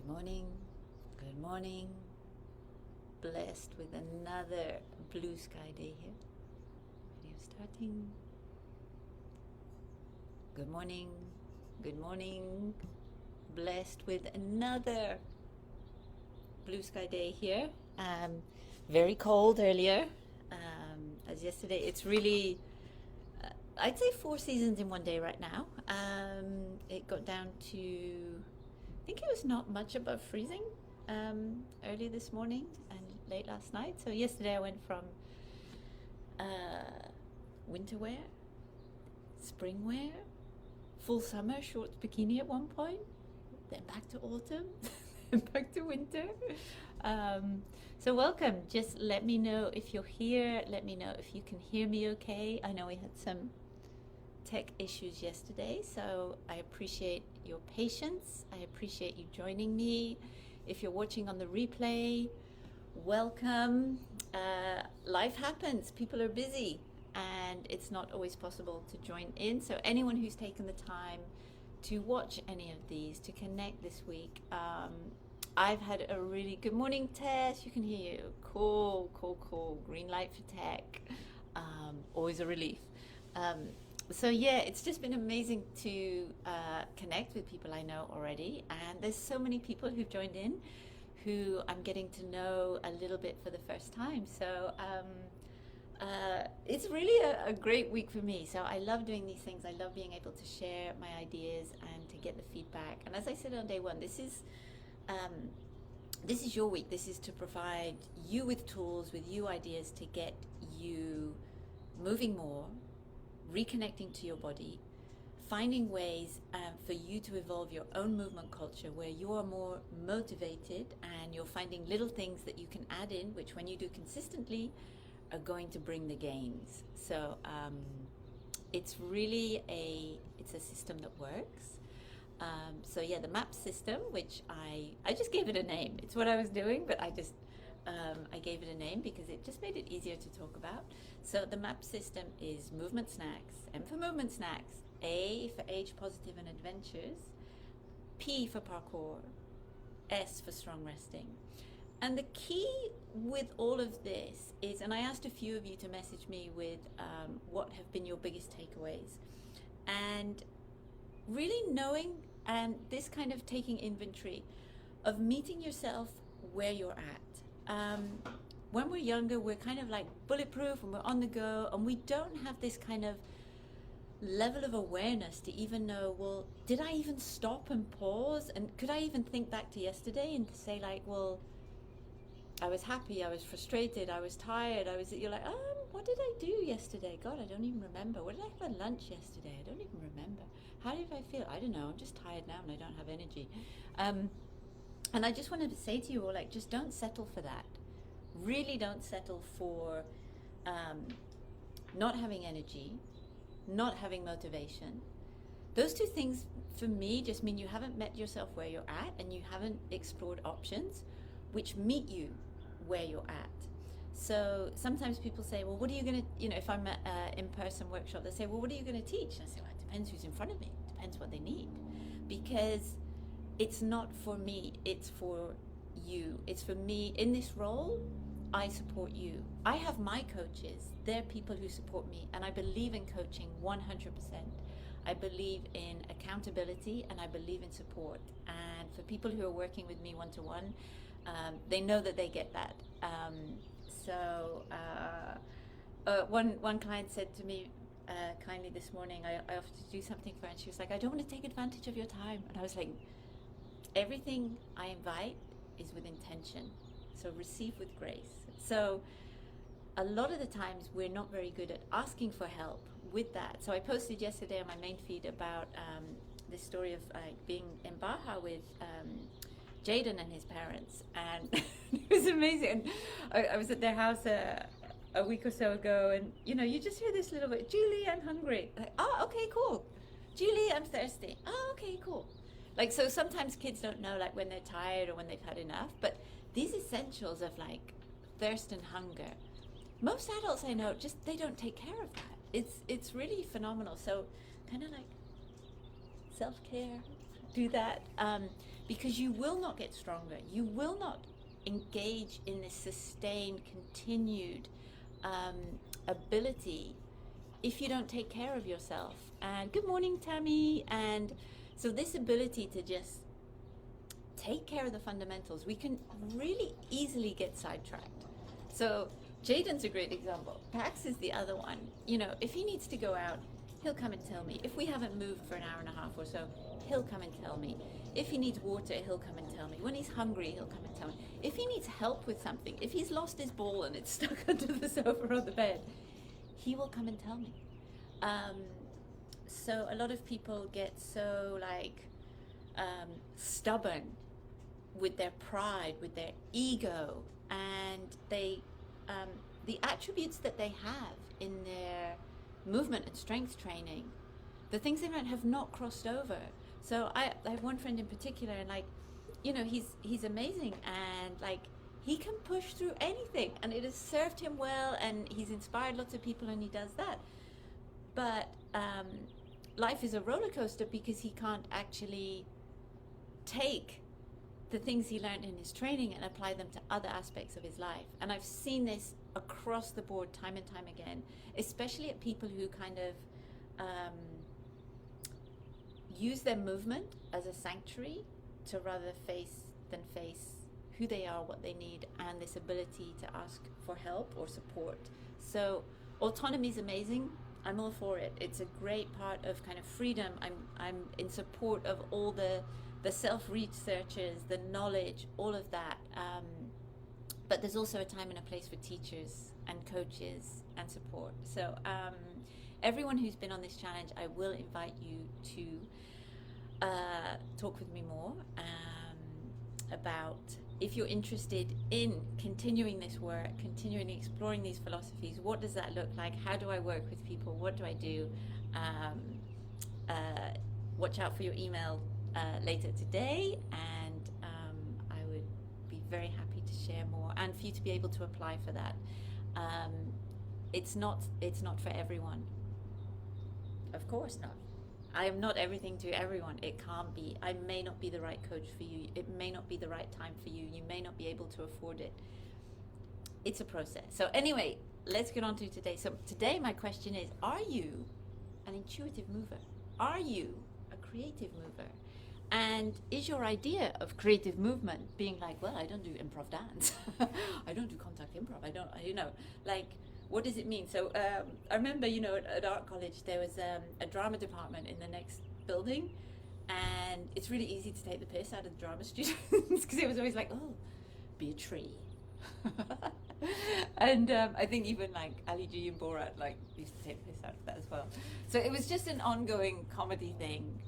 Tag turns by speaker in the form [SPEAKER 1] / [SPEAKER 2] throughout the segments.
[SPEAKER 1] Good morning, good morning. Blessed with another blue sky day here. Video starting. Good morning, good morning. Blessed with another blue sky day here. Very cold earlier, as yesterday. It's really, I'd say 4 seasons in one day right now. It got down to, I think it was not much above freezing early this morning and late last night. So yesterday I went from winter wear, spring wear, full summer shorts bikini at one point, then back to autumn, then back to winter. So welcome. Just let me know if you're here. Let me know if you can hear me okay. I know we had some tech issues yesterday, so I appreciate your patience. I appreciate you joining me. If you're watching on the replay, welcome. Life happens, people are busy, and it's not always possible to join in. So anyone who's taken the time to watch any of these, to connect this week, I've had a really good morning, Tess. You can hear you. Cool, cool, cool. Green light for tech. Always a relief. So yeah, it's just been amazing to connect with people I know already, and there's so many people who've joined in who I'm getting to know a little bit for the first time. So it's really a great week for me. So I love doing these things. I love being able to share my ideas and to get the feedback. And as I said on day one, this is your week. This is to provide you with tools, with you ideas to get you moving more, reconnecting to your body, finding ways for you to evolve your own movement culture where you are more motivated and you're finding little things that you can add in, which when you do consistently are going to bring the gains. So it's really it's a system that works. So yeah, the MAP system, which I just gave it a name. It's what I was doing, but I gave it a name because it just made it easier to talk about. So the MAP system is Movement Snacks. M for Movement Snacks, A for Age Positive and Adventures, P for Parkour, S for Strong Resting. And the key with all of this is, and I asked a few of you to message me with what have been your biggest takeaways. And really knowing and this kind of taking inventory of meeting yourself where you're at. When we're younger, we're kind of like bulletproof and we're on the go, and we don't have this kind of level of awareness to even know, well, did I even stop and pause? And could I even think back to yesterday and to say like, well, I was happy, I was frustrated, I was tired, you're like, what did I do yesterday? God, I don't even remember. What did I have at lunch yesterday? I don't even remember. How did I feel? I don't know. I'm just tired now and I don't have energy. And I just wanted to say to you all, like, just don't settle for that. Really don't settle for not having energy, not having motivation. Those two things for me just mean you haven't met yourself where you're at and you haven't explored options which meet you where you're at. So sometimes people say, well, what are you going to, if I'm at an in-person workshop, they say, well, what are you going to teach? And I say, well, it depends who's in front of me. It depends what they need. Because it's not for me, it's for you. It's for me. In this role, I support you. I have my coaches. They're people who support me. And I believe in coaching 100%. I believe in accountability and I believe in support. And for people who are working with me one-to-one, they know that they get that. One client said to me kindly this morning, I offered to do something for her, and she was like, I don't want to take advantage of your time. And I was like, everything I invite is with intention. So receive with grace. So a lot of the times we're not very good at asking for help with that. So I posted yesterday on my main feed about this story of being in Baja with Jaden and his parents, and it was amazing. And I was at their house a week or so ago, and you just hear this little bit, Julie, I'm hungry. Like, oh, okay, cool. Julie, I'm thirsty. Oh, okay, cool. Like, so sometimes kids don't know, like, when they're tired or when they've had enough, but these essentials of like thirst and hunger, most adults I know just they don't take care of that. It's really phenomenal. So kind of like self-care, do that, because you will not get stronger. You will not engage in this sustained, continued ability if you don't take care of yourself. And good morning, Tammy. And so this ability to just take care of the fundamentals, we can really easily get sidetracked. So Jaden's a great example. Pax is the other one. You know, if he needs to go out, he'll come and tell me. If we haven't moved for an hour and a half or so, he'll come and tell me. If he needs water, he'll come and tell me. When he's hungry, he'll come and tell me. If he needs help with something, if he's lost his ball and it's stuck under the sofa or the bed, he will come and tell me. So a lot of people get so stubborn with their pride, with their ego, and they the attributes that they have in their movement and strength training, the things they learn have not crossed over. So I have one friend in particular, and he's amazing, and he can push through anything, and it has served him well, and he's inspired lots of people, and he does that. But life is a roller coaster because he can't actually take the things he learned in his training and apply them to other aspects of his life. And I've seen this across the board time and time again, especially at people who kind of use their movement as a sanctuary to rather face who they are, what they need, and this ability to ask for help or support. So autonomy is amazing. I'm all for it. It's a great part of kind of freedom. I'm in support of all the self-researches, the knowledge, all of that. But there's also a time and a place for teachers and coaches and support. So everyone who's been on this challenge, I will invite you to talk with me more about if you're interested in continuing this work, continuing exploring these philosophies. What does that look like? How do I work with people? What do I do? Watch out for your email later today, and I would be very happy to share more and for you to be able to apply for that. It's not for everyone. Of course not. I am not everything to everyone. It can't be. I may not be the right coach for you. It may not be the right time for you. You may not be able to afford it. It's a process. So anyway, let's get on to today. So today my question is, are you an intuitive mover? Are you a creative mover? And is your idea of creative movement being like, well, I don't do improv dance. I don't do contact improv. I don't, what does it mean? So I remember, at art college, there was a drama department in the next building, and it's really easy to take the piss out of the drama students because it was always like, oh, be a tree. And I think even Ali G and Borat used to take the piss out of that as well. So it was just an ongoing comedy thing,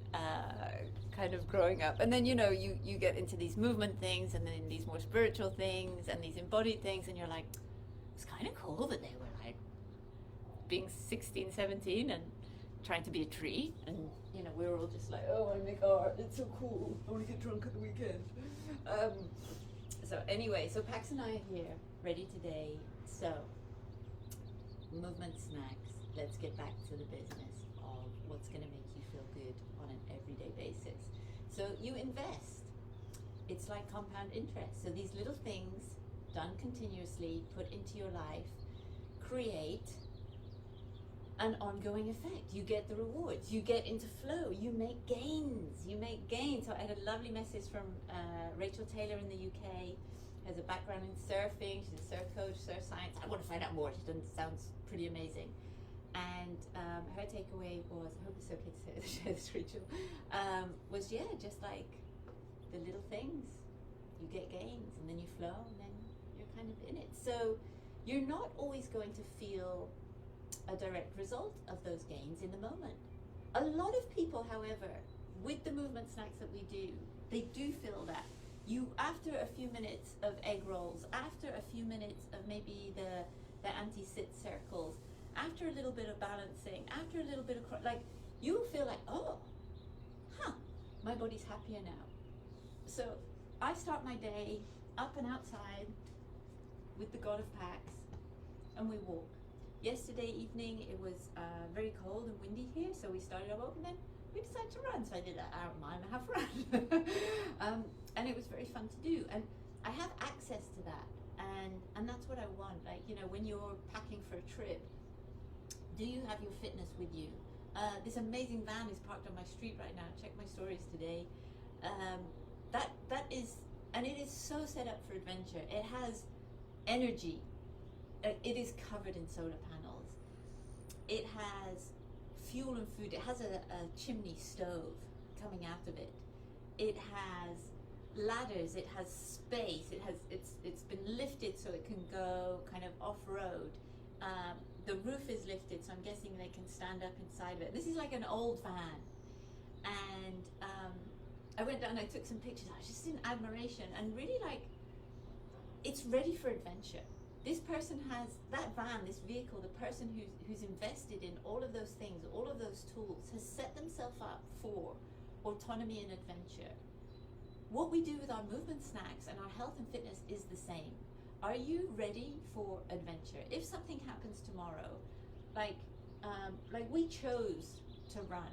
[SPEAKER 1] kind of growing up. And then you get into these movement things, and then these more spiritual things, and these embodied things, and you're like, it's kind of cool that they were being 16, 17 and trying to be a tree, and we were all just like, oh, I make art, it's so cool, I want to get drunk at the weekend. So anyway, so Pax and I are here, ready today. So Movemnet Snacks, let's get back to the business of what's going to make you feel good on an everyday basis. So you invest. It's like compound interest. So these little things done continuously, put into your life, create an ongoing effect. You get the rewards, you get into flow, you make gains. So I had a lovely message from Rachel Taylor in the UK, has a background in surfing, she's a surf coach, surf science. I want to find out more, sounds pretty amazing. And her takeaway was, I hope it's okay to share this, Rachel, was just like the little things, you get gains, and then you flow, and then you're kind of in it. So you're not always going to feel a direct result of those gains in the moment. A lot of people, however, with the movement snacks that we do, they do feel that. After a few minutes of egg rolls, after a few minutes of maybe the anti-sit circles, after a little bit of balancing, after a little bit of you will feel like, oh, my body's happier now. So I start my day up and outside with the God of Pax, and we walk. Yesterday evening it was very cold and windy here, so we started our walk, and then we decided to run. So I did an hour, mile and a half run. And it was very fun to do. And I have access to that. And that's what I want. Like, you know, when you're packing for a trip, do you have your fitness with you? This amazing van is parked on my street right now. Check my stories today. That is, and it is so set up for adventure. It has energy. It is covered in solar panels. It has fuel and food. It has a chimney stove coming out of it. It has ladders. It has space. It's been lifted so it can go kind of off-road. The roof is lifted, so I'm guessing they can stand up inside of it. This is like an old van. And I went down, I took some pictures. I was just in admiration and really like, it's ready for adventure. This person has, that van, this vehicle, the person who's invested in all of those things, all of those tools, has set themselves up for autonomy and adventure. What we do with our movement snacks and our health and fitness is the same. Are you ready for adventure? If something happens tomorrow, like we chose to run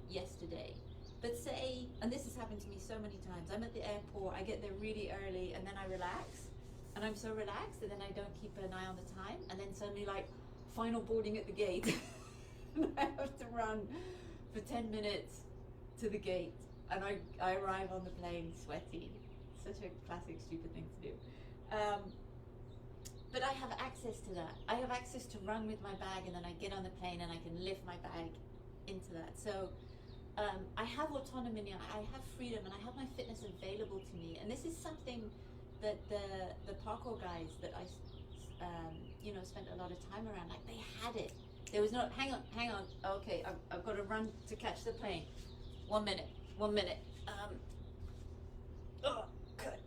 [SPEAKER 1] yesterday, but say, and this has happened to me so many times, I'm at the airport, I get there really early and then I relax, and I'm so relaxed and then I don't keep an eye on the time, and then suddenly like final boarding at the gate and I have to run for 10 minutes to the gate, and I arrive on the plane sweaty. Such a classic stupid thing to do. But I have access to that. I have access to run with my bag, and then I get on the plane and I can lift my bag into that. So I have autonomy, I have freedom, and I have my fitness available to me. And this is something that the parkour guys that I spent a lot of time around, like they had it. There was no, hang on, okay, I've got to run to catch the plane. 1 minute.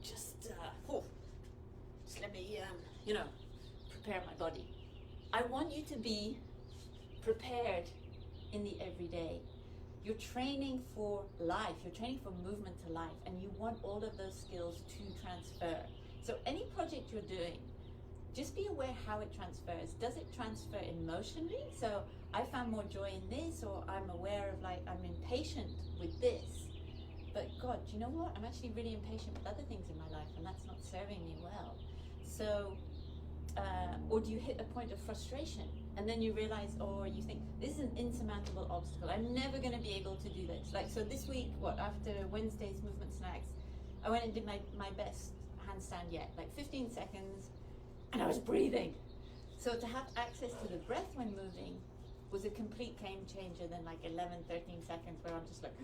[SPEAKER 1] Just let me, prepare my body. I want you to be prepared in the everyday. You're training for life, you're training for movement to life, and you want all of those skills to transfer. So any project you're doing, just be aware how it transfers. Does it transfer emotionally? So I found more joy in this, or I'm aware of like, I'm impatient with this. But God, you know what? I'm actually really impatient with other things in my life, and that's not serving me well. So, or do you hit a point of frustration, and then you realize, or you think, this is an insurmountable obstacle. I'm never going to be able to do this. Like, so this week, after Wednesday's Movement Snacks, I went and did my best handstand yet, like 15 seconds, and I was breathing. So to have access to the breath when moving was a complete game changer than like 11, 13 seconds where I'm just like,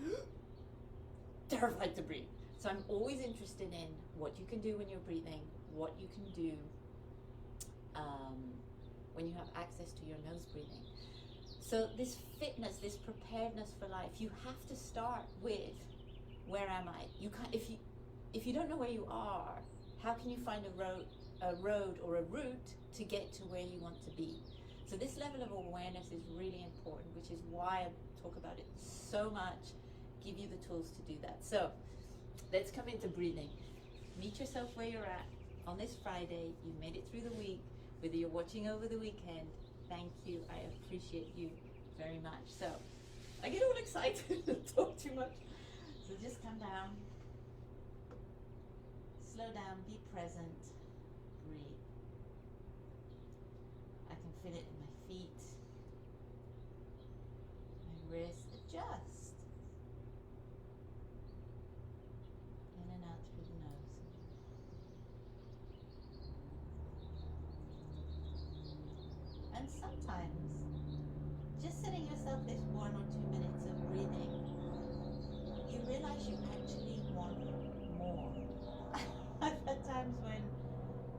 [SPEAKER 1] terrified to breathe. So I'm always interested in what you can do when you're breathing, what you can do when you have access to your nose breathing. So this fitness, this preparedness for life, you have to start with, where am I? You can't, if you don't know where you are, how can you find a road or a route to get to where you want to be? So this level of awareness is really important, which is why I talk about it so much, give you the tools to do that. So let's come into breathing. Meet yourself where you're at on this Friday. You made it through the week, whether you're watching over the weekend. Thank you, I appreciate you very much. So I get all excited and talk too much. So just come down, slow down, be present, breathe. I can feel it in my feet, my wrists, adjust. In and out through the nose. And sometimes, just setting yourself this 1 or 2 minutes of breathing, you realize you actually want more. I've had times when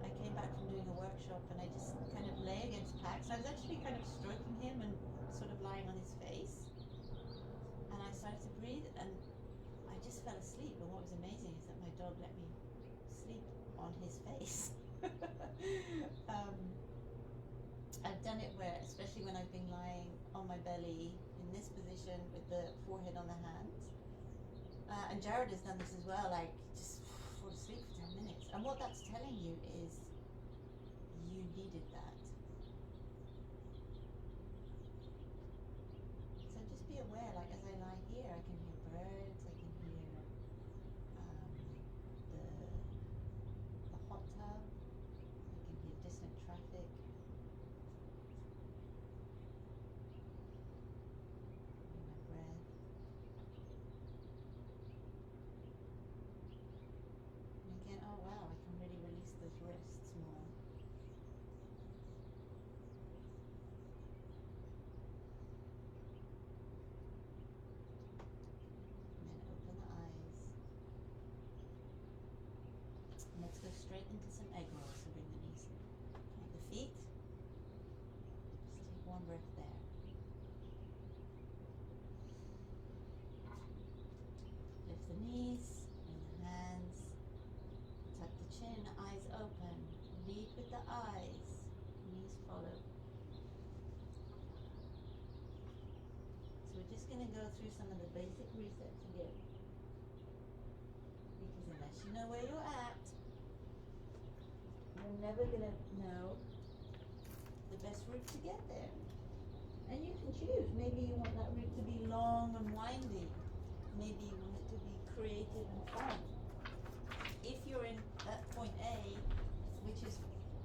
[SPEAKER 1] I came back from doing a workshop and I just kind of lay against Pax. I was actually kind of stroking him and sort of lying on his face. And I started to breathe and I just fell asleep. And what was amazing is that my dog let me sleep on his face. I've done it where, especially when I've been lying on my belly in this position with the forehead on the hands. And Jared has done this as well, like just fall asleep for 10 minutes. And what that's telling you is you needed that. So just be aware, like as I lie here, hear? I can hear birds, I can hear the hot tub, I can hear distant traffic. My breath. And again, oh wow, I can really release those wrists more. Let's go straight into some egg rolls. So bring the knees at the feet. Just take one breath there. Lift the knees, bring the hands, tuck the chin, eyes open. Lead with the eyes, knees follow. So we're just going to go through some of the basic resets again. Because unless you know where you're at, you're never going to know the best route to get there. And you can choose. Maybe you want that route to be long and windy. Maybe you want it to be creative and fun. If you're in at point A, which is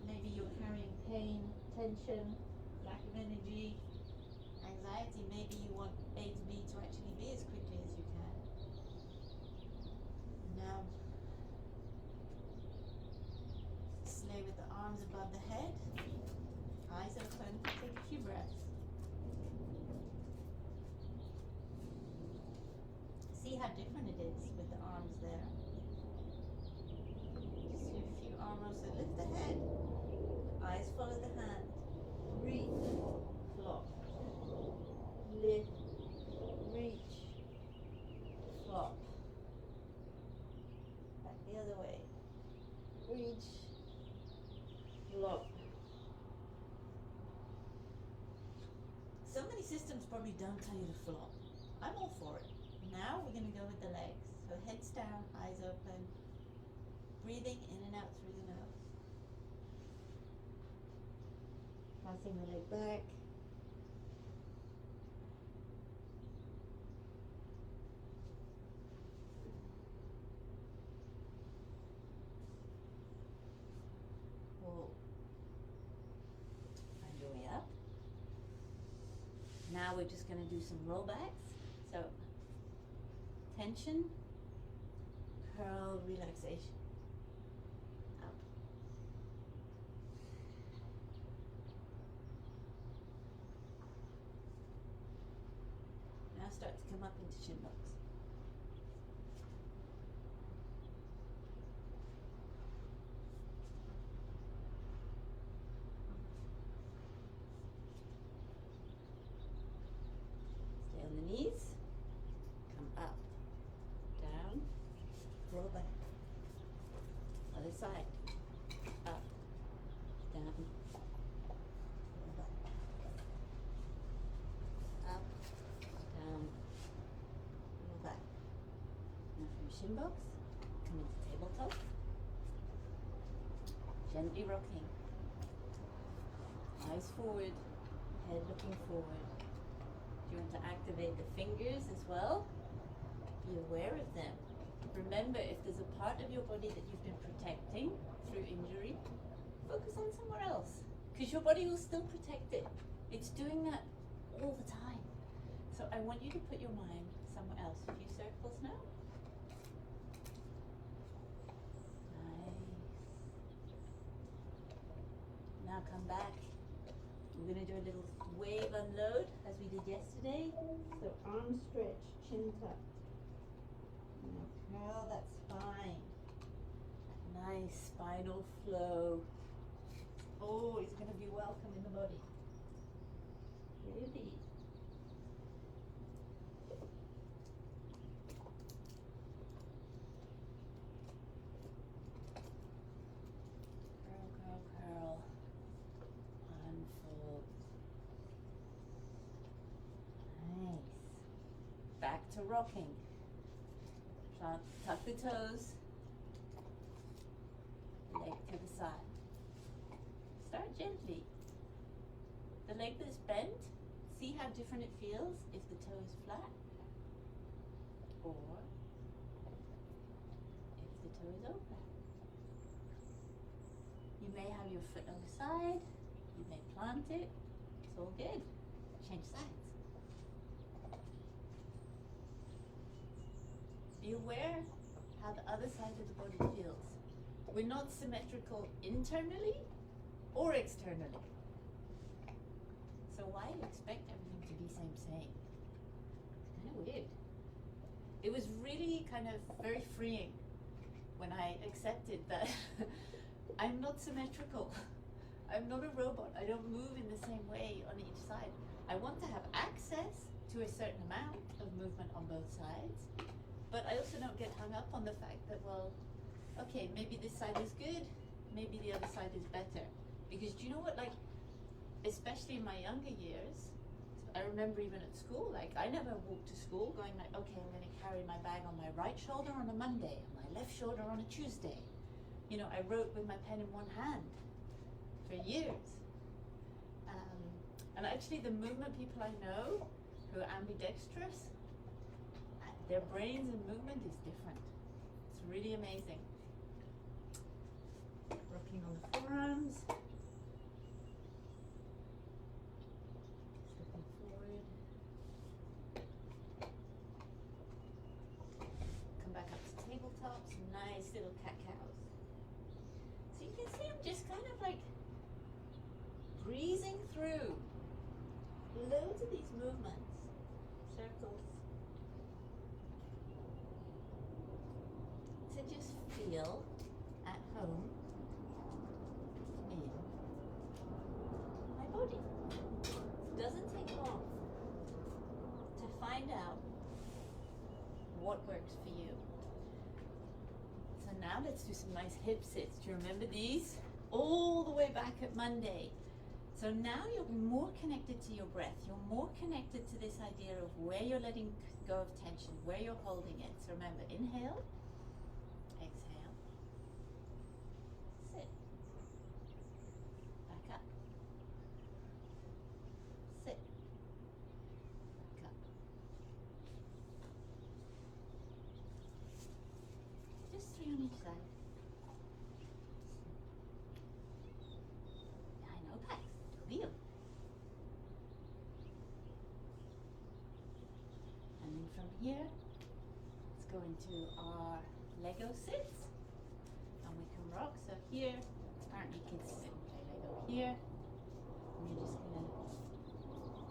[SPEAKER 1] maybe you're carrying pain, tension, lack of energy, anxiety, maybe you want A to B to actually be as quickly as you can. Now, lay with the arms above the head, eyes open, take a few breaths. See how different it is with the arms there. Just do a few arm rolls. So lift the head, eyes follow the hand, reach, flop, lift, reach, flop. Back the other way, reach, flop. So many systems probably don't tell you to flop. I'm all for it. Now we're going to go with the legs. So heads down, eyes open, breathing in and out through the nose. Passing the leg back. Pull. Find your way up. Now we're just going to do some rollbacks. So tension, curl, relaxation. Up. Now start to come up into chin box. Stay on the knees. Come up, down, roll back. Other side. Up, down, roll back. Up, down, roll back. Now from shin box, come into tabletop. Gently rocking. Eyes forward, head looking forward. Do you want to activate the fingers as well? Be aware of them. Remember, if there's a part of your body that you've been protecting through injury, focus on somewhere else. Because your body will still protect it. It's doing that all the time. So I want you to put your mind somewhere else. A few circles now. Nice. Now come back. We're going to do a little wave unload as we did yesterday. So arm stretch, chin tuck. Now curl that spine. Nice spinal flow. Oh, it's going to be welcome in the body. Really. Curl, curl, curl. Unfold. Nice. Back to rocking. Tuck the toes. Leg to the side. Start gently. The leg that's bent, see how different it feels if the toe is flat. or if the toe is open. You may have your foot on the side, you may plant it, it's all good. Change sides. Be aware how the other side of the body feels. We're not symmetrical internally or externally. So why expect everything to be same? Kind of weird. It was really kind of very freeing when I accepted that I'm not symmetrical. I'm not a robot. I don't move in the same way on each side. I want to have access to a certain amount of movement on both sides, but I also don't get hung up on the fact that, well, okay, maybe this side is good, maybe the other side is better. Because do you know what, like, especially in my younger years, I remember even at school, like, I never walked to school going like, okay, I'm going to carry my bag on my right shoulder on a Monday and my left shoulder on a Tuesday. You know, I wrote with my pen in one hand for years. And actually the movement people I know who are ambidextrous, their brains and movement is different. It's really amazing. Rocking on the forearms. Stepping forward. Come back up to tabletops. Nice little cat-cows. So you can see I'm just kind of like breezing through loads of these movements. Circles. To just feel at home in my body. It doesn't take long to find out what works for you. So now let's do some nice hip sits. Do you remember these? All the way back at Monday. So now you're more connected to your breath. You're more connected to this idea of where you're letting go of tension, where you're holding it. So remember, inhale. Exhale. Sit. Back up. Sit. Back up. Just 3 on each side. I know, Pax. Deal. And then from here, let's go into our Lego sits, and we can rock. So here, apparently kids sit and play Lego here, and you're just gonna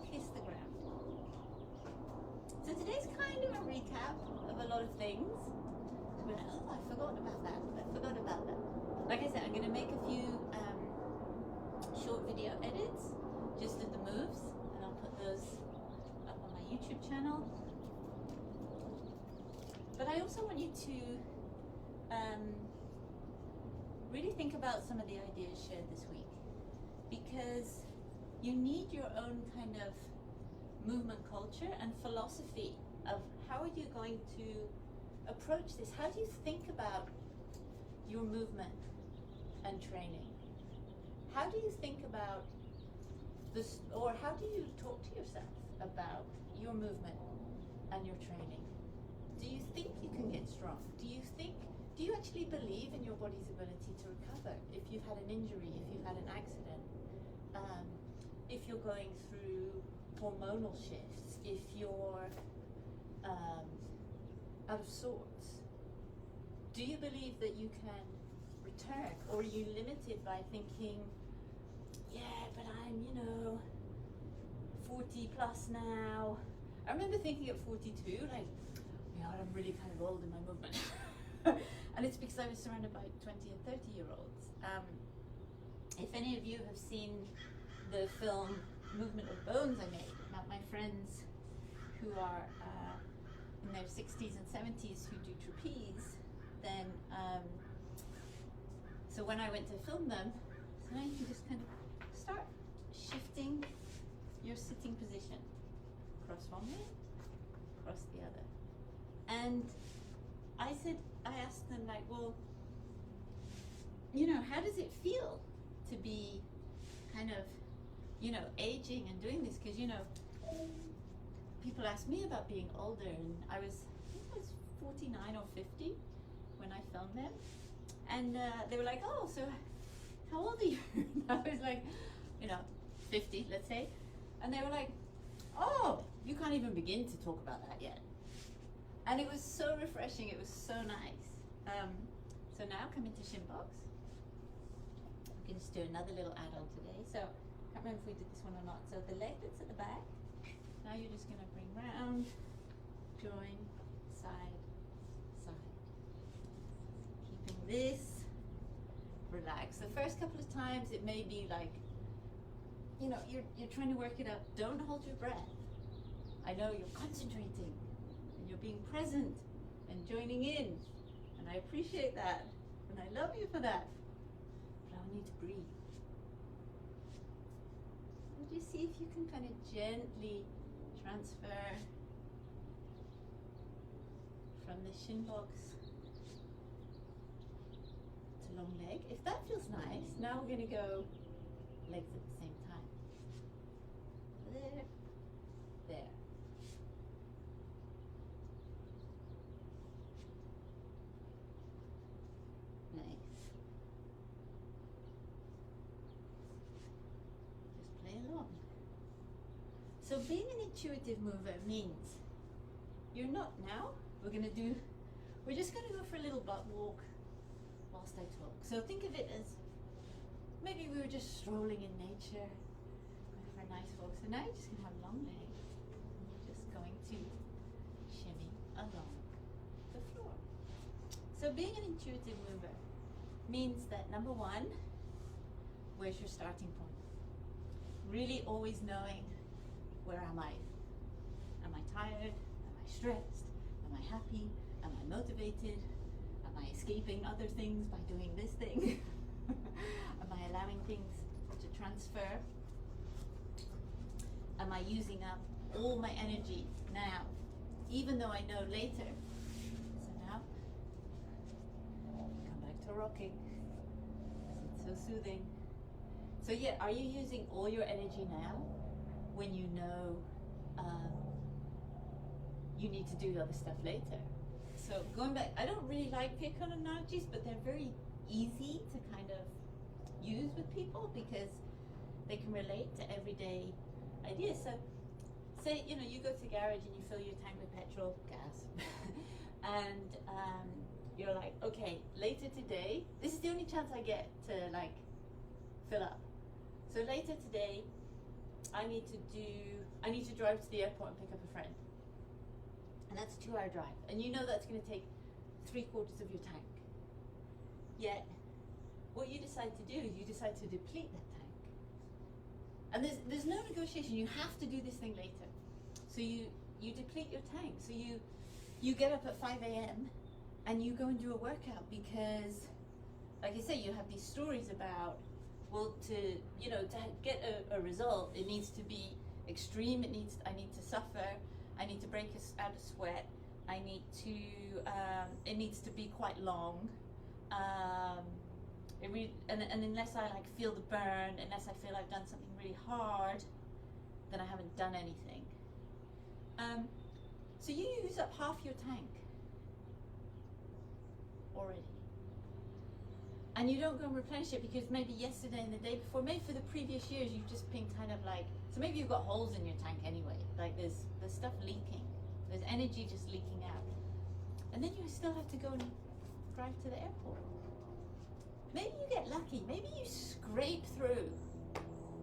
[SPEAKER 1] kiss the ground. So today's kind of a recap of a lot of things. So we're like, oh, I forgot about that. Like I said, I'm gonna make a few short video edits just of the moves, and I'll put those up on my YouTube channel. But I also want you to really think about some of the ideas shared this week, because you need your own kind of movement culture and philosophy of how are you going to approach this. How do you think about your movement and training? How do you think about this, or how do you talk to yourself about your movement and your training? Do you think you can get strong? Do you actually believe in your body's ability to recover if you've had an injury, if you've had an accident, if you're going through hormonal shifts, if you're out of sorts? Do you believe that you can return, or are you limited by thinking, yeah, but I'm, 40 plus now? I remember thinking at 42, like, I'm really kind of old in my movement. And it's because I was surrounded by 20 and 30-year-olds. If any of you have seen the film Movement of Bones I made about my friends who are in their 60s and 70s who do trapeze, then, so when I went to film them, so now you can just kind of start shifting your sitting position. Cross one way, cross the other. And I asked them, like, well, how does it feel to be kind of, aging and doing this? Because, people ask me about being older, and I was 49 or 50 when I filmed them. And they were like, oh, so how old are you? And I was like, 50, let's say. And they were like, oh, you can't even begin to talk about that yet. And it was so refreshing. It was so nice. So now come into Shinbox. We can just do another little add-on today. So I can't remember if we did this one or not. So the leg that's at the back, now you're just going to bring round, join, side, side. Keeping this relaxed. The first couple of times it may be like, you're trying to work it up. Don't hold your breath. I know you're concentrating and you're being present and joining in. And I appreciate that. And I love you for that. But I want you to breathe. And just see if you can kind of gently transfer from the shin box to long leg. If that feels nice, now we're going to go legs at the same time. There, there. Nice. Just play along. So being an intuitive mover means you're not now. We're just going to go for a little butt walk whilst I talk. So think of it as maybe we were just strolling in nature, going for a nice walk. So now you're just going to have long legs. And you're just going to shimmy along the floor. So being an intuitive mover means that number one, where's your starting point? Really always knowing, where am I? Am I tired? Am I stressed? Am I happy? Am I motivated? Am I escaping other things by doing this thing? Am I allowing things to transfer? Am I using up all my energy now, even though I know later? So now, come back to rocking. It's so soothing. So yeah, are you using all your energy now when you know you need to do other stuff later? So going back, I don't really like pick-on analogies, but they're very easy to kind of use with people because they can relate to everyday ideas. So say, you go to the garage and you fill your tank with petrol, gas, and you're like, okay, later today, this is the only chance I get to fill up. So later today, I need to drive to the airport and pick up a friend. And that's a 2-hour drive. And you know that's going to take 3/4 of your tank. Yet, what you decide to do is you decide to deplete that tank. And there's no negotiation. You have to do this thing later. So you deplete your tank. So you get up at 5 a.m. and you go and do a workout because, like I say, you have these stories about, well, to get a result, it needs to be extreme. I need to suffer. I need to break us out of sweat. I need to. It needs to be quite long. And unless I feel the burn, unless I feel I've done something really hard, then I haven't done anything. So you use up half your tank already. And you don't go and replenish it because maybe yesterday and the day before, maybe for the previous years, you've just been so maybe you've got holes in your tank anyway. There's stuff leaking. There's energy just leaking out. And then you still have to go and drive to the airport. Maybe you get lucky. Maybe you scrape through.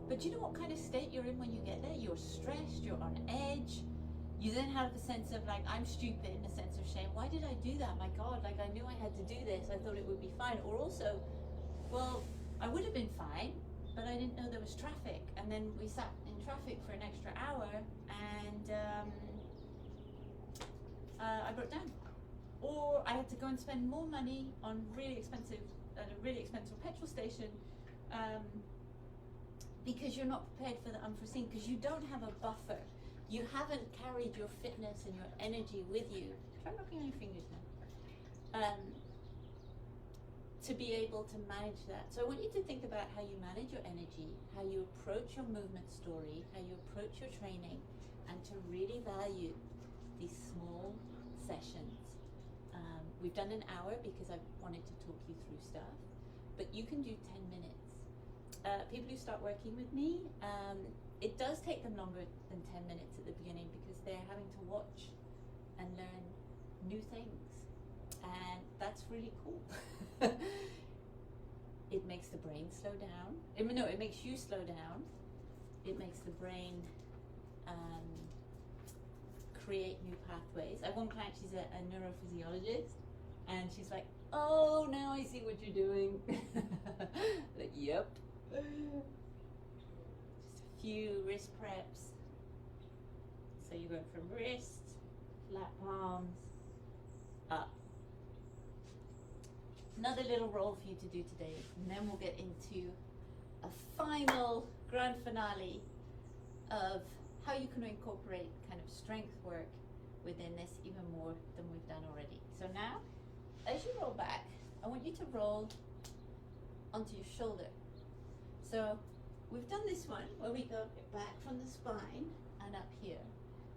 [SPEAKER 1] But you know what kind of state you're in when you get there? You're stressed, you're on edge. You then have the sense of I'm stupid, in a sense of shame. Why did I do that? My God, I knew I had to do this. I thought it would be fine. Or also, well, I would have been fine, but I didn't know there was traffic. And then we sat in traffic for an extra hour and I broke down. Or I had to go and spend more money on at a really expensive petrol station because you're not prepared for the unforeseen, because you don't have a buffer. You haven't carried your fitness and your energy with you. Try rocking on your fingers now. To be able to manage that. So I want you to think about how you manage your energy, how you approach your movement story, how you approach your training, and to really value these small sessions we've done an hour because I wanted to talk you through stuff, but you can do 10 minutes. People who start working with me, it does take them longer than 10 minutes at the beginning because they're having to watch and learn new things, and that's really cool. It makes the brain slow down. No, it makes you slow down. It makes the brain create new pathways. I have one client, she's a neurophysiologist, and she's like, oh, now I see what you're doing. Like, yep. Just a few wrist preps. So you're going from wrist, flat palms, up. Another little roll for you to do today, and then we'll get into a final grand finale of how you can incorporate kind of strength work within this even more than we've done already. So now, as you roll back, I want you to roll onto your shoulder. So we've done this one where we go back from the spine and up here.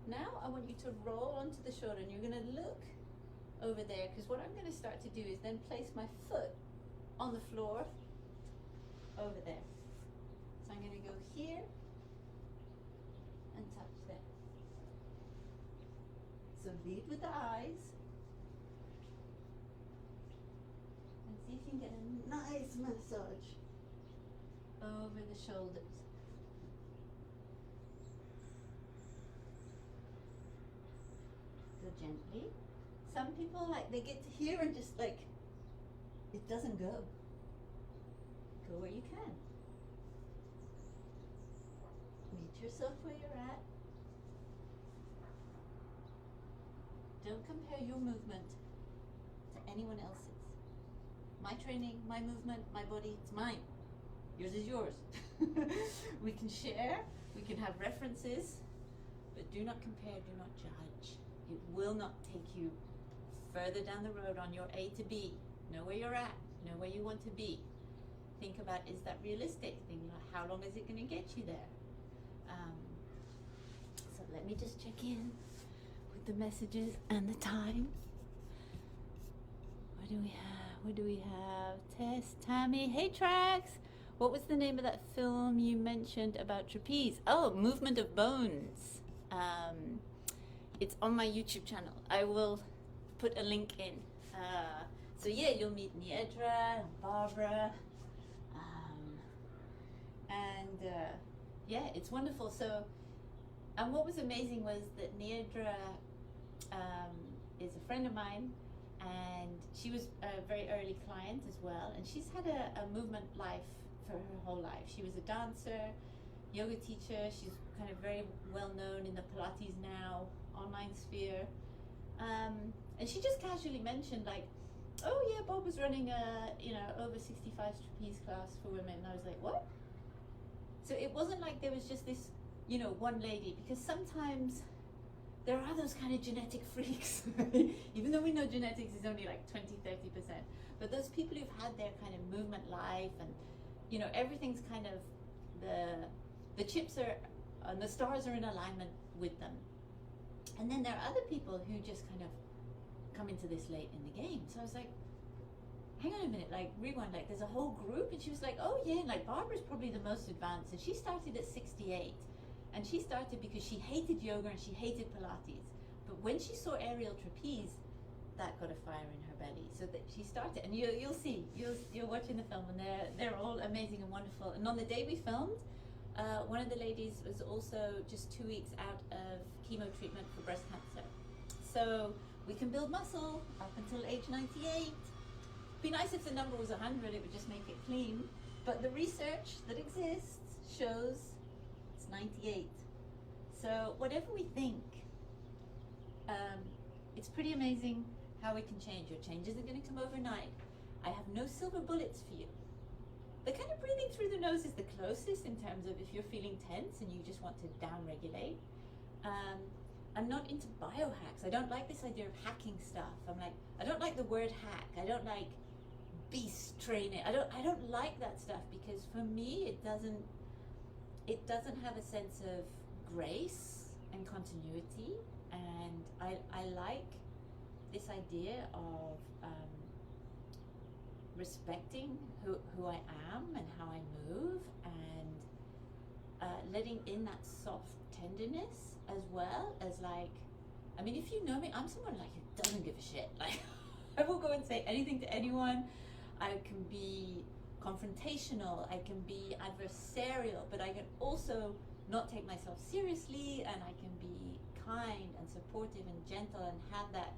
[SPEAKER 1] Now I want you to roll onto the shoulder, and you're going to look over there, because what I'm going to start to do is then place my foot on the floor over there. So I'm going to go here and touch there. So lead with the eyes and see if you can get a nice massage over the shoulders. Go gently. Some people, like, they get to here and just like, it doesn't go. Go where you can. Meet yourself where you're at. Don't compare your movement to anyone else's. My training, my movement, my body, it's mine. Yours is yours. We can share, we can have references, but do not compare, do not judge. It will not take you further down the road on your A to B. Know where you're at, know where you want to be. Think about, is that realistic? Think about, how long is it going to get you there? So let me just check in with the messages and the time. What do we have? What do we have? Tess, Tammy, hey Trax! What was the name of that film you mentioned about trapeze? Oh, Movement of Bones. It's on my YouTube channel. I will put a link in. So yeah, you'll meet Niedra and Barbara. Yeah, it's wonderful. So, and what was amazing was that Niedra is a friend of mine, and she was a very early client as well, and she's had a movement life for her whole life. She was a dancer, yoga teacher. She's kind of very well known in the Pilates Now online sphere. And she just casually mentioned, like, oh yeah, Bob was running a, over 65 trapeze class for women. And I was like, what? So it wasn't like there was just this, one lady, because sometimes there are those kind of genetic freaks, even though we know genetics is only like 20-30%, but those people who've had their kind of movement life, and everything's kind of, the chips are, and the stars are in alignment with them. And then there are other people who just kind of come into this late in the game. So I was like, hang on a minute, like, rewind, like, there's a whole group? And she was like, oh yeah, and like, Barbara's probably the most advanced, and she started at 68, and she started because she hated yoga and she hated Pilates, but when she saw aerial trapeze, that got a fire in her belly, so that she started. And you'll see, you're watching the film, and they're all amazing and wonderful. And on the day we filmed, one of the ladies was also just 2 weeks out of chemo treatment for breast cancer. So we can build muscle up until age 98. Be nice if the number was 100, it would just make it clean. But the research that exists shows it's 98. So whatever we think, it's pretty amazing how we can change. Your change isn't going to come overnight. I have no silver bullets for you. The kind of breathing through the nose is the closest in terms of if you're feeling tense and you just want to down-regulate. I'm not into biohacks. I don't like this idea of hacking stuff. I don't like the word hack. I don't like beast training. I don't like that stuff, because for me it doesn't have a sense of grace and continuity, and I like this idea of respecting who I am and how I move, and letting in that soft tenderness, as well as, like, I mean, if you know me, I'm someone like who doesn't give a shit. Like, I will go and say anything to anyone. I can be confrontational, I can be adversarial, but I can also not take myself seriously, and I can be kind and supportive and gentle and have that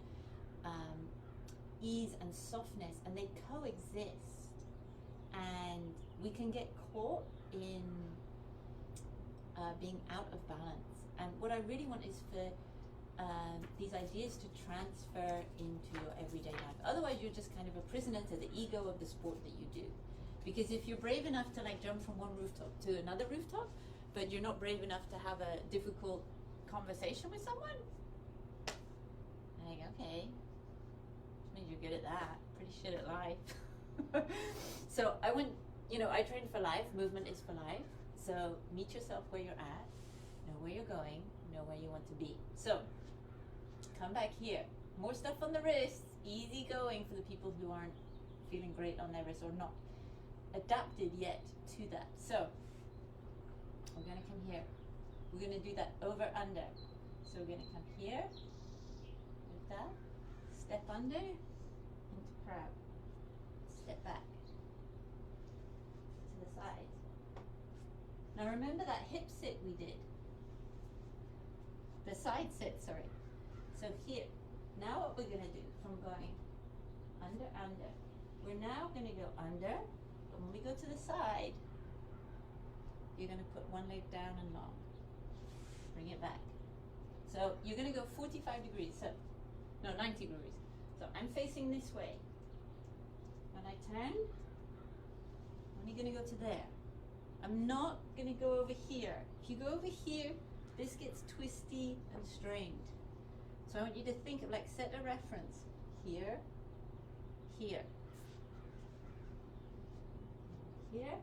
[SPEAKER 1] ease and softness, and they coexist. And we can get caught in being out of balance. And what I really want is for these ideas to transfer into your everyday life. Otherwise, you're just kind of a prisoner to the ego of the sport that you do. Because if you're brave enough to, like, jump from one rooftop to another rooftop, but you're not brave enough to have a difficult conversation with someone, like, okay, which means you're good at that, pretty shit at life. So I want, I train for life. Movement is for life. So meet yourself where you're at, know where you're going, know where you want to be. So come back here. More stuff on the wrists, easy going for the people who aren't feeling great on their wrists or not adapted yet to that. So we're going to come here. We're going to do that over under. So we're going to come here with that, step under into crab, step back to the side. Now remember that hip sit we did, the side sit, sorry. So here, now what we're going to do from going under, we're now going to go under, but when we go to the side, you're going to put one leg down and long. Bring it back. So you're going to go 45 degrees, so, no, 90 degrees. So I'm facing this way. When I turn, I'm only going to go to there. I'm not going to go over here. If you go over here, this gets twisty and strained. So I want you to think of, like, set a reference. Here, here, here.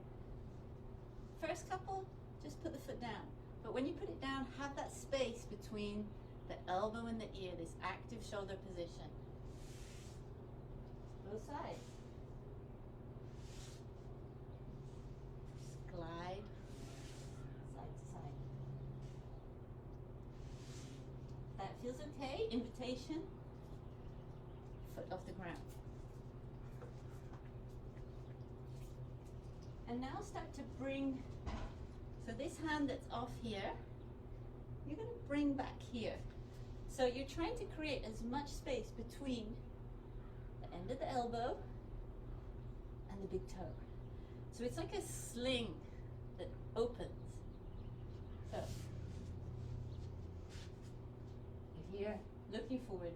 [SPEAKER 1] First couple, just put the foot down. But when you put it down, have that space between the elbow and the ear, this active shoulder position. Both sides. Just glide side to side. That feels okay. Invitation. Foot off the ground. And now start to bring, so this hand that's off here, you're going to bring back here. So you're trying to create as much space between the end of the elbow and the big toe. So it's like a sling that opens. So you're here, looking forward,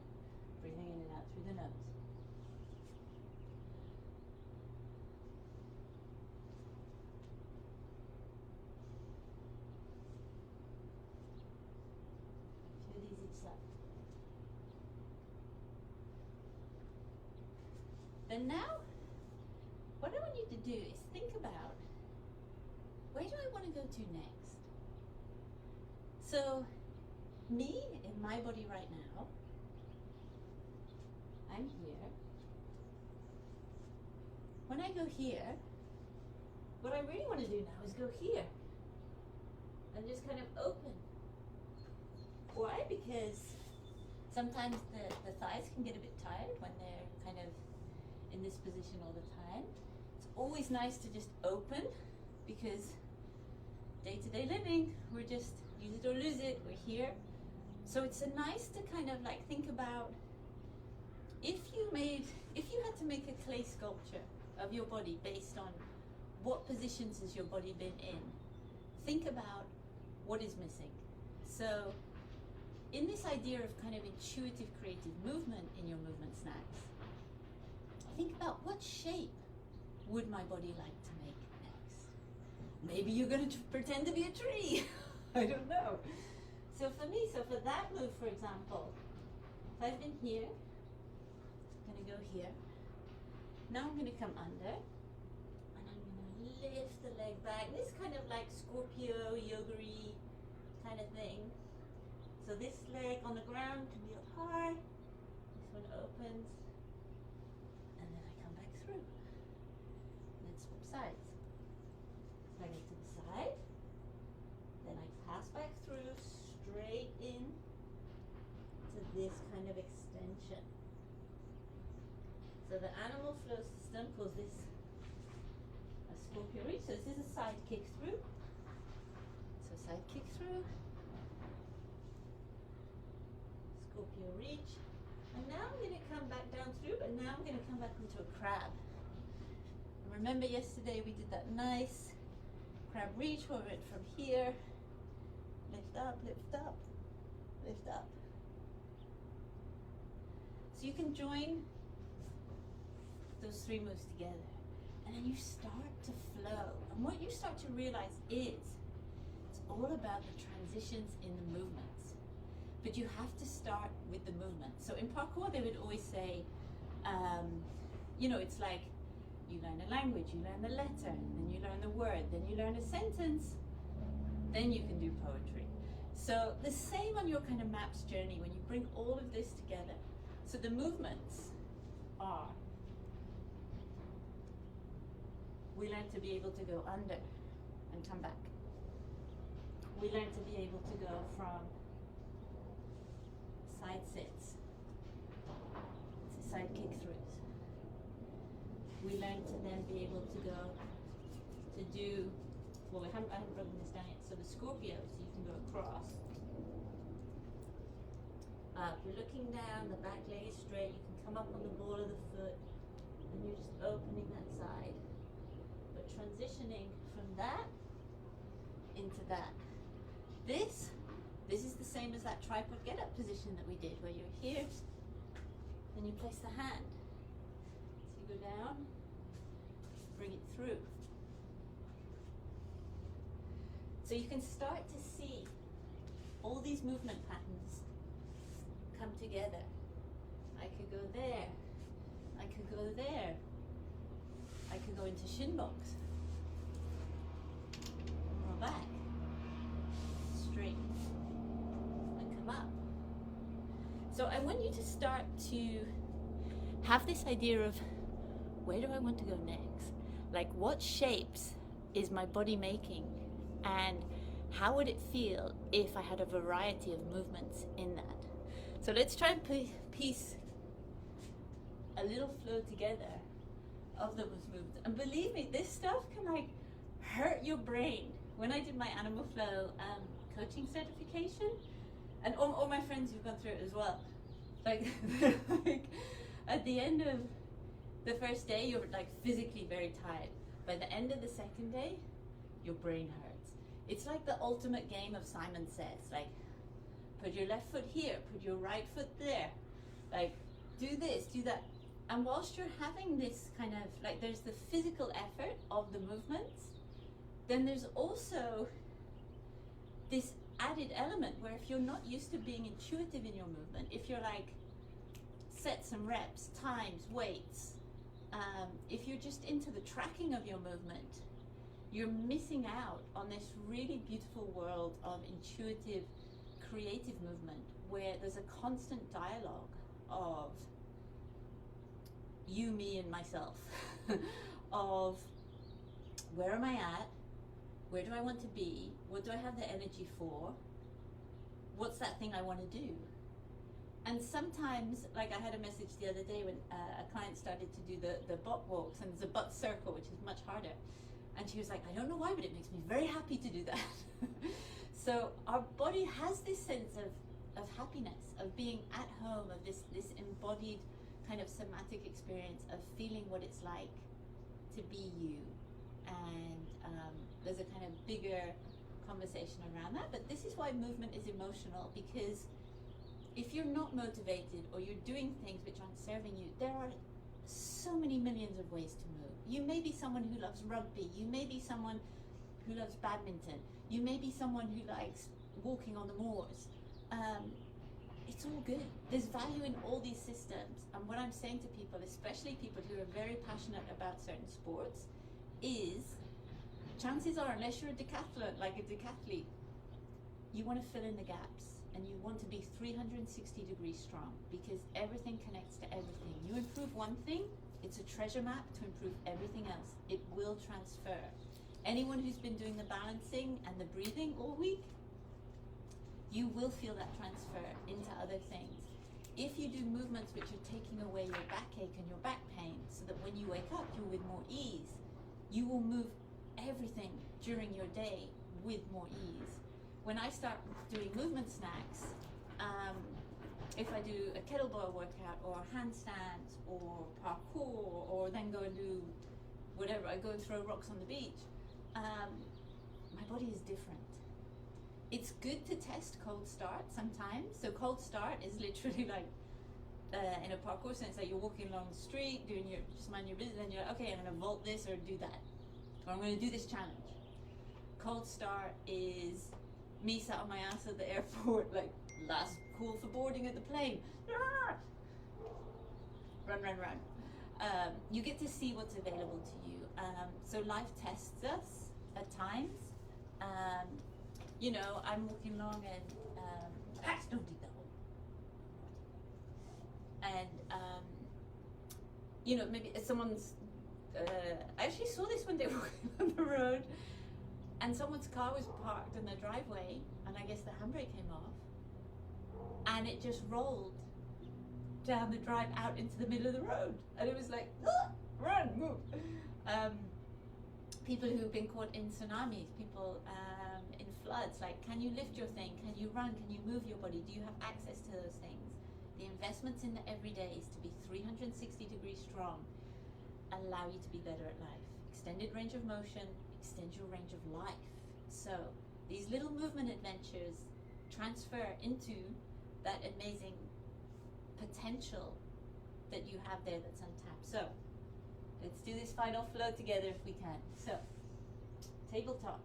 [SPEAKER 1] breathing in and out through the nose. Then now, what I want you to do is think about, where do I want to go to next? So, me, in my body right now, I'm here. When I go here, what I really want to do now is go here. And just kind of open. Why? Because sometimes the thighs can get a bit tired when they're kind of in this position all the time. It's always nice to just open, because day-to-day living, we're just use it or lose it, we're here. So it's nice to kind of like think about, if you had to make a clay sculpture of your body based on what positions has your body been in, think about what is missing. So in this idea of kind of intuitive creative movement in your Movement Snacks, think about, what shape would my body like to make next? Maybe you're going to pretend to be a tree. I don't know. So for me, for that move, for example, if I've been here, I'm going to go here. Now I'm going to come under, and I'm going to lift the leg back. This kind of like Scorpio, yoga-y kind of thing. So this leg on the ground can be up high. This one opens, and then I come back through. And then swap sides. So I go to the side, then I pass back through, straight in to this kind of extension. So the animal flow system calls this a scorpion reach. So this is a side kick through. So side kick through, scorpion reach, and now I'm going to come back down through, but now I'm going to come back into a crab. And remember yesterday we did that nice crab reach where we went from here, lift up, lift up, lift up. So you can join those three moves together, and then you start to flow. And what you start to realize is it's all about the transitions in the movements, but you have to start with the movement. So in parkour they would always say, it's like you learn a language, you learn the letter, then you learn the word, then you learn a sentence, then you can do poetry. So the same on your kind of MAPS journey when you bring all of this together. So the movements are, we learn to be able to go under and come back. We learn to be able to go from side sits to side kick throughs. We learn to then be able to go to do, I haven't broken this down yet, so the scorpio, so you can go across. Up, you're looking down, the back leg is straight, you can come up on the ball of the foot, and you're just opening that side. But transitioning from that into that. This is the same as that tripod get-up position that we did, where you're here, then you place the hand. So you go down, bring it through. So you can start to see all these movement patterns come together. I could go there, I could go there, I could go into shin box, roll back, straight, and come up. So I want you to start to have this idea of, where do I want to go next? Like, what shapes is my body making, and how would it feel if I had a variety of movements in that? So let's try and piece a little flow together of those movements. And believe me, this stuff can like hurt your brain. When I did my Animal Flow coaching certification, and all my friends who've gone through it as well, like at the end of the first day, you're like physically very tired. By the end of the second day, your brain hurts. It's like the ultimate game of Simon Says, like, put your left foot here, put your right foot there, like, do this, do that. And whilst you're having this kind of, like, there's the physical effort of the movements, then there's also this added element where if you're not used to being intuitive in your movement, if you're like sets and reps, times, weights, if you're just into the tracking of your movement, you're missing out on this really beautiful world of intuitive, creative movement where there's a constant dialogue of you, me, and myself, of where am I at, where do I want to be, what do I have the energy for, what's that thing I want to do. And sometimes, like I had a message the other day when a client started to do the butt walks, and there's a butt circle, which is much harder. And she was like, I don't know why, but it makes me very happy to do that. So our body has this sense of happiness, of being at home, of this embodied kind of somatic experience of feeling what it's like to be you. And there's a kind of bigger conversation around that. But this is why movement is emotional, because if you're not motivated or you're doing things which aren't serving you, there are so many millions of ways to move. You may be someone who loves rugby, you may be someone who loves badminton, you may be someone who likes walking on the moors. It's all good. There's value in all these systems. And what I'm saying to people, especially people who are very passionate about certain sports, is chances are, unless you're a decathlete, you want to fill in the gaps. and you want to be 360 degrees strong, because everything connects to everything. You improve one thing, it's a treasure map to improve everything else. It will transfer. Anyone who's been doing the balancing and the breathing all week, you will feel that transfer into other things. If you do movements which are taking away your backache and your back pain, so that when you wake up you're with more ease, you will move everything during your day with more ease. When I start doing movement snacks, if I do a kettlebell workout or handstands or parkour, or then go and do whatever, I go and throw rocks on the beach, my body is different. It's good to test cold start sometimes. So cold start is literally like in a parkour sense, like you're walking along the street, doing your, just mind your business, and you're like, okay, I'm gonna vault this or do that, or I'm gonna do this challenge. Cold start is me sat on my ass at the airport, like last call for boarding at the plane. Run, run, run. You get to see what's available to you. So life tests us at times. You know, I'm walking along and don't do that one. And you know, maybe someone's. I actually saw this when they were walking on the road, and someone's car was parked in the driveway, and I guess the handbrake came off, and it just rolled down the drive out into the middle of the road, and it was like, run, move. People who've been caught in tsunamis, people in floods, like, can you lift your thing? Can you run? Can you move your body? Do you have access to those things? The investments in the everyday is to be 360 degrees strong, allow you to be better at life. Extended range of motion, extend your range of life. So these little movement adventures transfer into that amazing potential that you have there that's untapped. So let's do this final flow together if we can. So tabletop,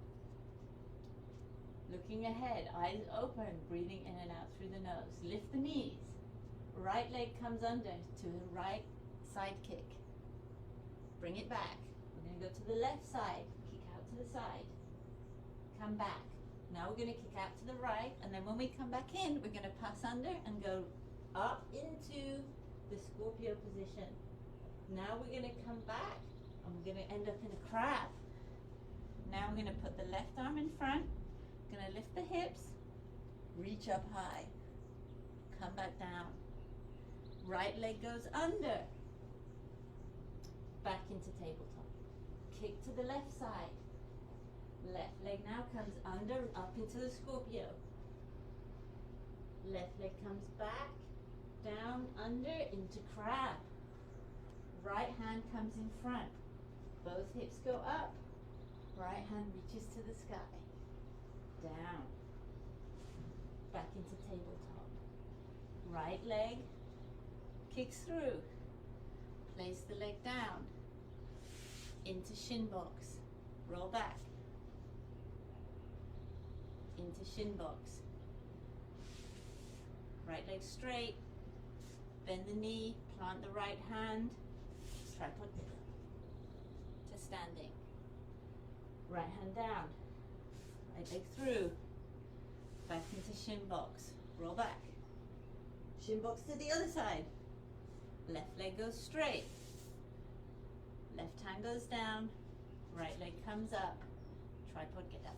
[SPEAKER 1] looking ahead, eyes open, breathing in and out through the nose. Lift the knees, right leg comes under to the right side kick. Bring it back. We're going to go to the left side, kick out to the side, come back. Now we're going to kick out to the right, and then when we come back in, we're going to pass under and go up into the Scorpio position. Now we're going to come back, and we're going to end up in a crab. Now we're going to put the left arm in front, going to lift the hips, reach up high, come back down. Right leg goes under. Back into tabletop. Kick to the left side. Left leg now comes under, up into the Scorpio. Left leg comes back, down, under, into crab. Right hand comes in front. Both hips go up. Right hand reaches to the sky. Down. Back into tabletop. Right leg kicks through. Place the leg down. Into shin box. Roll back. Into shin box. Right leg straight. Bend the knee. Plant the right hand. Tripod to standing. Right hand down. Right leg through. Back into shin box. Roll back. Shin box to the other side. Left leg goes straight. Left hand goes down. Right leg comes up. Tripod, get up.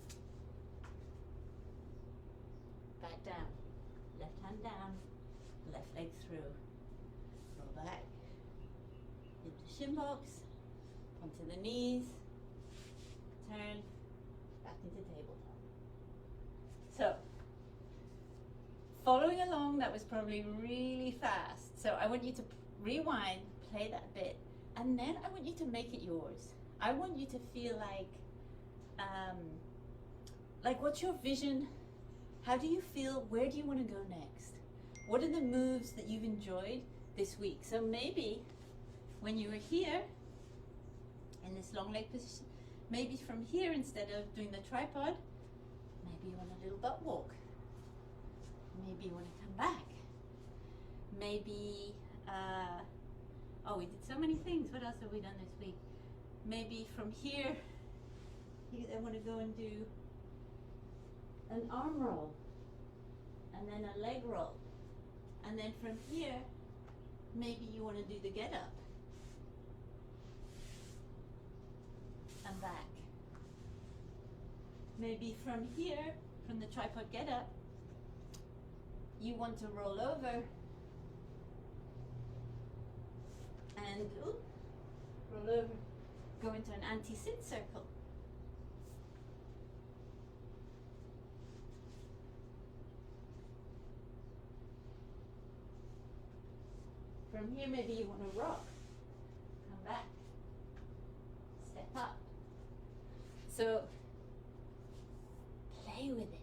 [SPEAKER 1] Back down. Left hand down. Left leg through. Roll back. Into shin box. Onto the knees. Turn. Back into tabletop. So, following along, that was probably really fast. So I want you to rewind, play that bit, and then I want you to make it yours. I want you to feel like what's your vision? How do you feel? Where do you want to go next? What are the moves that you've enjoyed this week? So maybe when you were here in this long leg position, maybe from here, instead of doing the tripod, maybe you want a little butt walk. Maybe you want to come back. Maybe, we did so many things. What else have we done this week? Maybe from here, I want to go and do an arm roll. and then a leg roll. And then from here, maybe you want to do the get up. And back. Maybe from here, from the tripod get up, you want to roll over and roll over, go into an anti-sit circle. From here, maybe you want to rock, come back, step up. So play with it.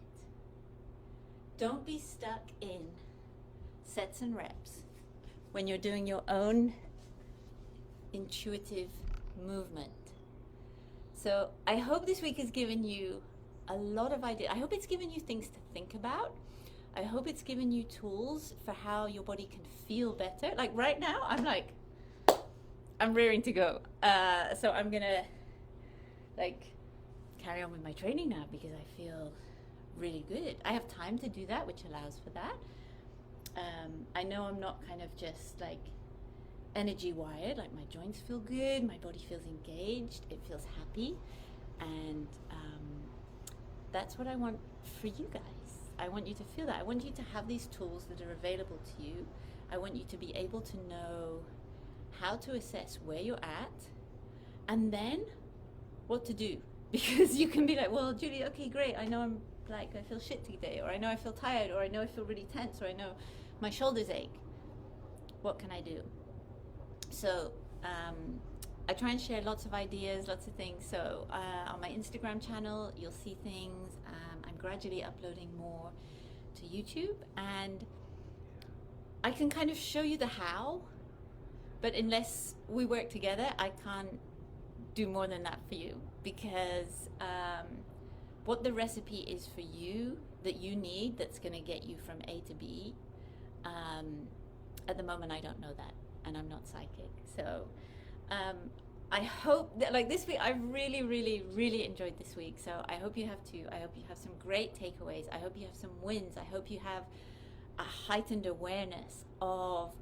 [SPEAKER 1] Don't be stuck in sets and reps when you're doing your own intuitive movement. So I hope this week has given you a lot of ideas. I hope it's given you things to think about. I hope it's given you tools for how your body can feel better. Like right now, I'm raring to go. So I'm gonna carry on with my training now because I feel really good. I have time to do that, which allows for that. I know I'm not kind of just energy wired, like my joints feel good, my body feels engaged, it feels happy, and that's what I want for you guys. I want you to feel that. I want you to have these tools that are available to you. I want you to be able to know how to assess where you're at and then what to do. Because you can be like, well, Julie, okay, great. I know I feel shit today, or I know I feel tired, or I know I feel really tense, or I know my shoulders ache. What can I do? So I try and share lots of ideas, lots of things. So on my Instagram channel, you'll see things. I'm gradually uploading more to YouTube, and I can kind of show you the how, but unless we work together, I can't do more than that for you, because what the recipe is for you that you need that's going to get you from A to B, at the moment I don't know that, and I'm not psychic. So I hope that this week I've really enjoyed this week. So I hope you have too. I hope you have some great takeaways. I hope you have some wins. I hope you have a heightened awareness of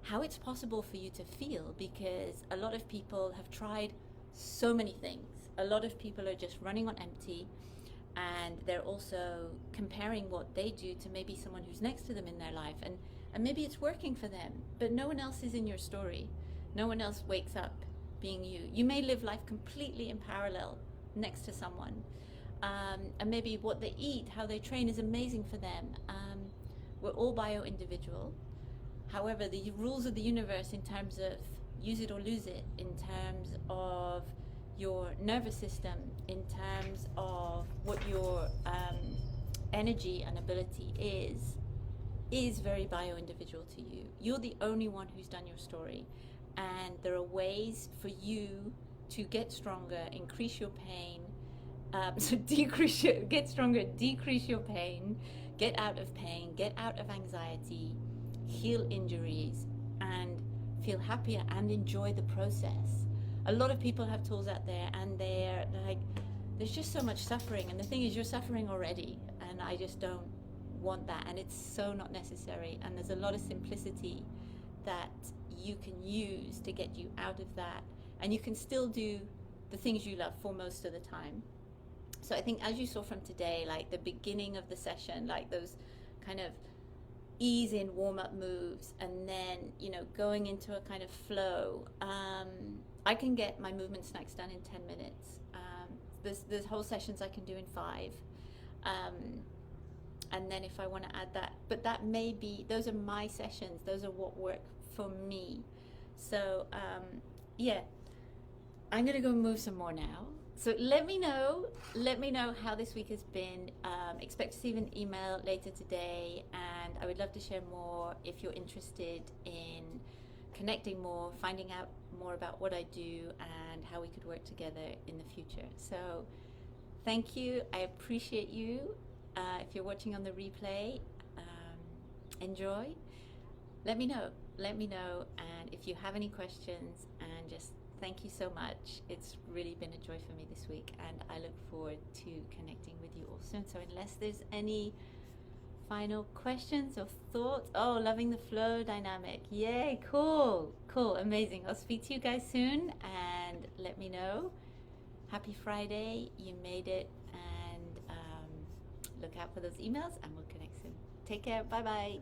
[SPEAKER 1] how it's possible for you to feel, because a lot of people have tried so many things. A lot of people are just running on empty, and they're also comparing what they do to maybe someone who's next to them in their life, and maybe it's working for them, but no one else is in your story. No one else wakes up being you. You may live life completely in parallel next to someone, and maybe what they eat, how they train is amazing for them. We're all bio-individual. However, the rules of the universe in terms of use it or lose it, in terms of your nervous system, in terms of what your energy and ability is very bio-individual to you. You're the only one who's done your story, and there are ways for you to get stronger, increase your pain, get stronger, decrease your pain, get out of pain, get out of anxiety, heal injuries, and feel happier and enjoy the process. A lot of people have tools out there, and they're there's just so much suffering, and the thing is, you're suffering already, and I just don't want that, and it's so not necessary. And there's a lot of simplicity that you can use to get you out of that, and you can still do the things you love for most of the time. So I think, as you saw from today, the beginning of the session, those kind of ease in warm-up moves, and then going into a kind of flow. I can get my movement snacks done in 10 minutes. There's whole sessions I can do in 5. And then if I want to add that, but that may be, those are my sessions, those are what work for me. So yeah, I'm gonna go move some more now. So let me know how this week has been. Expect to see an email later today, and I would love to share more if you're interested in connecting more, finding out more about what I do and how we could work together in the future. So thank you, I appreciate you. If you're watching on the replay, enjoy. Let me know, and if you have any questions, and just thank you so much. It's really been a joy for me this week, and I look forward to connecting with you all soon. So unless there's any Final questions or thoughts? Oh, loving the flow dynamic. Yay, cool, cool, amazing. I'll speak to you guys soon and let me know. Happy Friday, you made it, and look out for those emails and we'll connect soon. Take care, bye bye.